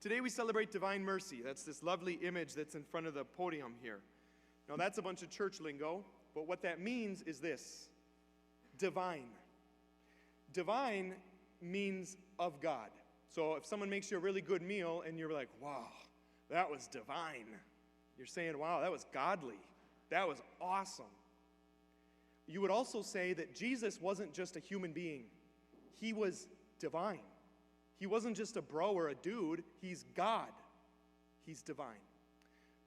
Today we celebrate divine mercy. That's this lovely image that's in front of the podium here. Now that's a bunch of church lingo, but what that means is this: divine. Divine means of God. So if someone makes you a really good meal and you're like, wow, that was divine, you're saying, wow, that was godly. That was awesome. You would also say that Jesus wasn't just a human being. He was divine. He wasn't just a bro or a dude. He's God. He's divine.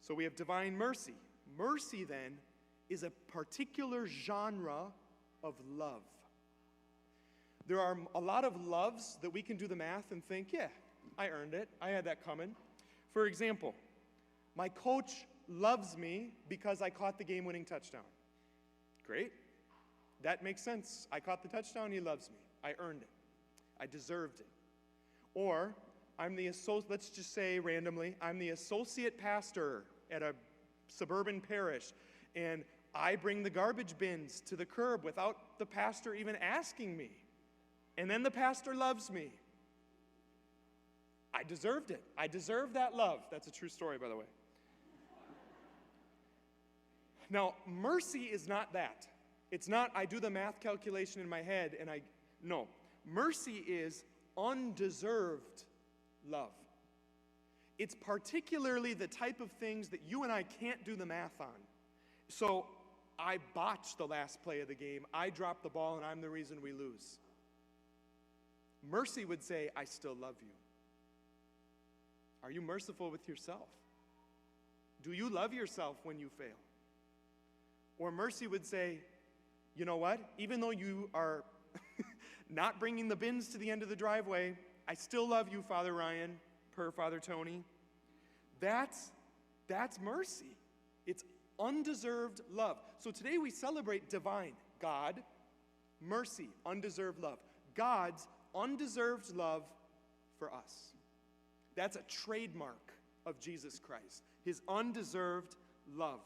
So we have divine mercy. Mercy, then, is a particular genre of love. There are a lot of loves that we can do the math and think, yeah, I earned it. I had that coming. For example, my coach loves me because I caught the game-winning touchdown. Great. That makes sense. I caught the touchdown, he loves me. I earned it. I deserved it. Or, let's just say randomly, I'm the associate pastor at a suburban parish, and I bring the garbage bins to the curb without the pastor even asking me. And then the pastor loves me. I deserved it. I deserved that love. That's a true story, by the way. Now, mercy is not that. It's not I do the math calculation in my head and no. Mercy is undeserved love. It's particularly the type of things that you and I can't do the math on. So I botched the last play of the game. I dropped the ball and I'm the reason we lose. Mercy would say, I still love you. Are you merciful with yourself? Do you love yourself when you fail? Or mercy would say, you know what? Even though you are not bringing the bins to the end of the driveway, I still love you, Father Ryan, per Father Tony. That's mercy. It's undeserved love. So today we celebrate divine, God, mercy, undeserved love. God's undeserved love for us. That's a trademark of Jesus Christ, his undeserved love.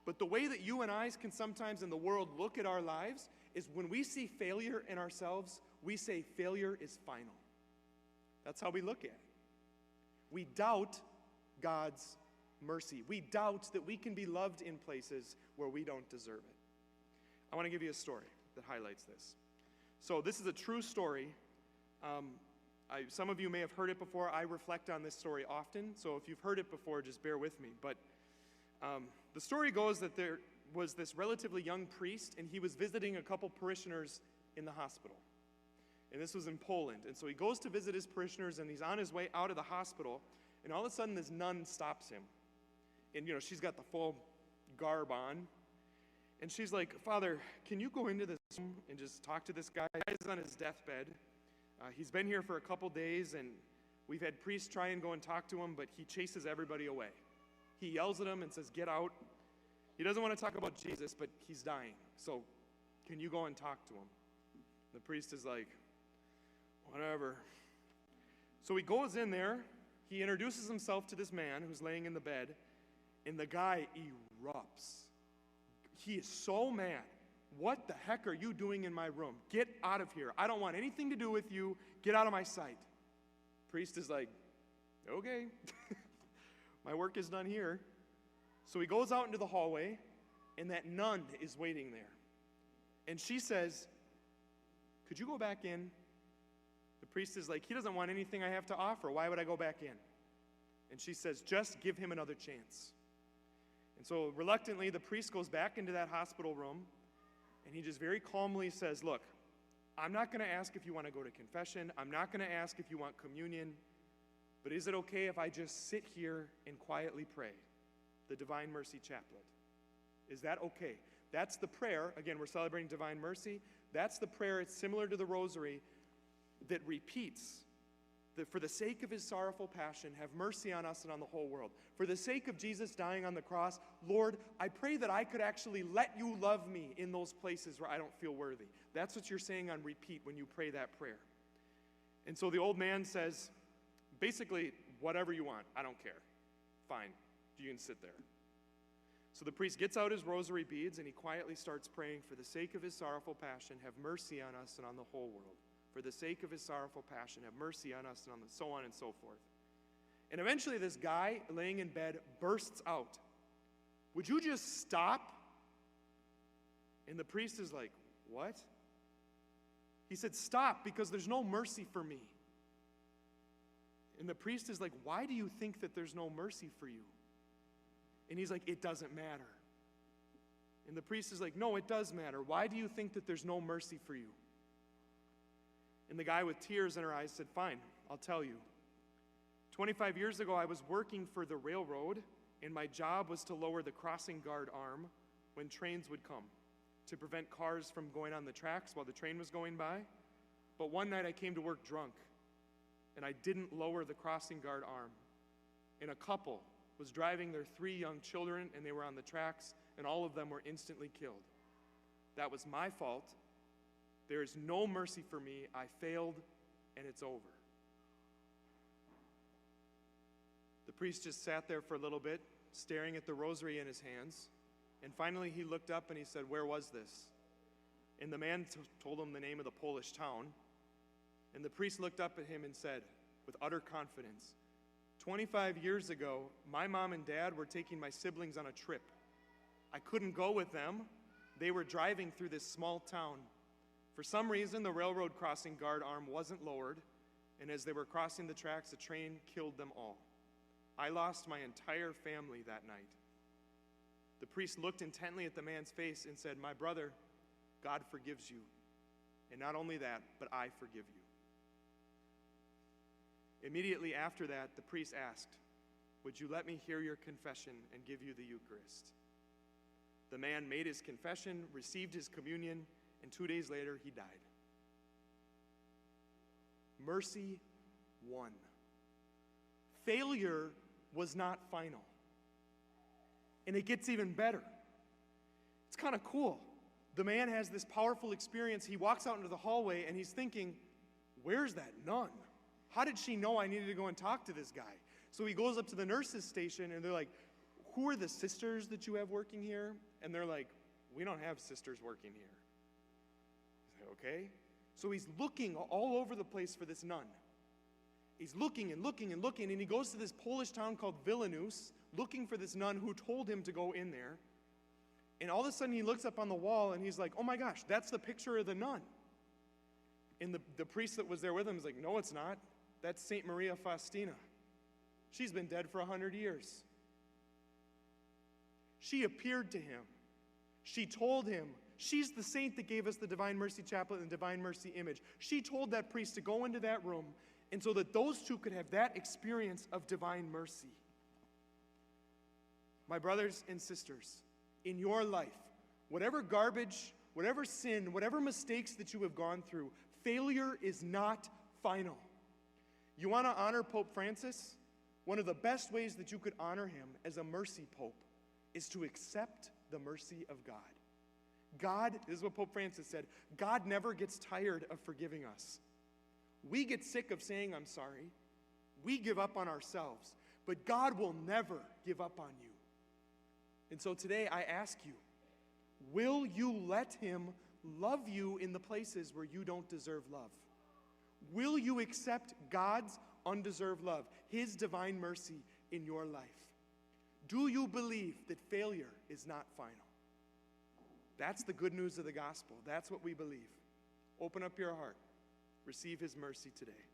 But the way that you and I can sometimes in the world look at our lives is when we see failure in ourselves, we say failure is final. That's how we look at it. We doubt God's mercy. We doubt that we can be loved in places where we don't deserve it. I want to give you a story that highlights this. So this is a true story. Some of you may have heard it before. I reflect on this story often, so if you've heard it before, just bear with me. But the story goes that there was this relatively young priest, and he was visiting a couple parishioners in the hospital. And this was in Poland. And so he goes to visit his parishioners, and he's on his way out of the hospital, and all of a sudden this nun stops him. And, she's got the full garb on. And she's like, Father, can you go into this room and just talk to this guy? He's on his deathbed. He's been here for a couple days, and we've had priests try and go and talk to him, but he chases everybody away. He yells at him and says, get out. He doesn't want to talk about Jesus, but he's dying. So can you go and talk to him? The priest is like, whatever. So he goes in there. He introduces himself to this man who's laying in the bed, and the guy erupts. He is so mad. What the heck are you doing in my room? Get out of here. I don't want anything to do with you. Get out of my sight. Priest is like, okay. My work is done here. So he goes out into the hallway, and that nun is waiting there. And she says, could you go back in? The priest is like, he doesn't want anything I have to offer. Why would I go back in? And she says, just give him another chance. And so reluctantly, the priest goes back into that hospital room, and he just very calmly says, look, I'm not going to ask if you want to go to confession. I'm not going to ask if you want communion. But is it okay if I just sit here and quietly pray the Divine Mercy Chaplet? Is that okay? That's the prayer. Again, we're celebrating Divine Mercy. That's the prayer. It's similar to the Rosary that repeats that for the sake of his sorrowful passion, have mercy on us and on the whole world. For the sake of Jesus dying on the cross, Lord, I pray that I could actually let you love me in those places where I don't feel worthy. That's what you're saying on repeat when you pray that prayer. And so the old man says, basically, whatever you want, I don't care. Fine, you can sit there. So the priest gets out his rosary beads and he quietly starts praying, for the sake of his sorrowful passion, have mercy on us and on the whole world. For the sake of his sorrowful passion, have mercy on us and on the so on and so forth. And eventually this guy laying in bed bursts out, "Would you just stop?" And the priest is like, "What?" He said, "Stop, because there's no mercy for me." And the priest is like, "Why do you think that there's no mercy for you?" And he's like, "It doesn't matter." And the priest is like, "No, it does matter. Why do you think that there's no mercy for you?" And the guy with tears in her eyes said, "Fine, I'll tell you. 25 years ago, I was working for the railroad, and my job was to lower the crossing guard arm when trains would come to prevent cars from going on the tracks while the train was going by. But one night I came to work drunk, and I didn't lower the crossing guard arm. And a couple was driving their 3 young children, and they were on the tracks, and all of them were instantly killed. That was my fault. There is no mercy for me. I failed, and it's over." The priest just sat there for a little bit, staring at the rosary in his hands. And finally he looked up and he said, "Where was this?" And the man told him the name of the Polish town. And the priest looked up at him and said, with utter confidence, 25 years ago, my mom and dad were taking my siblings on a trip. I couldn't go with them. They were driving through this small town. For some reason, the railroad crossing guard arm wasn't lowered, and as they were crossing the tracks, a train killed them all. I lost my entire family that night." The priest looked intently at the man's face and said, "My brother, God forgives you. And not only that, but I forgive you." Immediately after that, the priest asked, "Would you let me hear your confession and give you the Eucharist?" The man made his confession, received his communion, and 2 days later, he died. Mercy won. Failure was not final. And it gets even better. It's kind of cool. The man has this powerful experience. He walks out into the hallway and he's thinking, "Where's that nun? How did she know I needed to go and talk to this guy?" So he goes up to the nurse's station and they're like, "Who are the sisters that you have working here?" And they're like, "We don't have sisters working here." He's like, "Okay." So he's looking all over the place for this nun. He's looking and looking and looking, and he goes to this Polish town called Vilnius, looking for this nun who told him to go in there. And all of a sudden he looks up on the wall and he's like, "Oh my gosh, that's the picture of the nun." And the priest that was there with him is like, "No, it's not. That's St. Maria Faustina. She's been dead for 100 years. She appeared to him. She told him, she's the saint that gave us the Divine Mercy Chaplet and the Divine Mercy image. She told that priest to go into that room, and so that those two could have that experience of divine mercy." My brothers and sisters, in your life, whatever garbage, whatever sin, whatever mistakes that you have gone through, failure is not final. You want to honor Pope Francis? One of the best ways that you could honor him as a mercy pope is to accept the mercy of God. God, this is what Pope Francis said, God never gets tired of forgiving us. We get sick of saying, "I'm sorry." We give up on ourselves. But God will never give up on you. And so today I ask you, will you let him love you in the places where you don't deserve love? Will you accept God's undeserved love, his divine mercy in your life? Do you believe that failure is not final? That's the good news of the gospel. That's what we believe. Open up your heart. Receive his mercy today.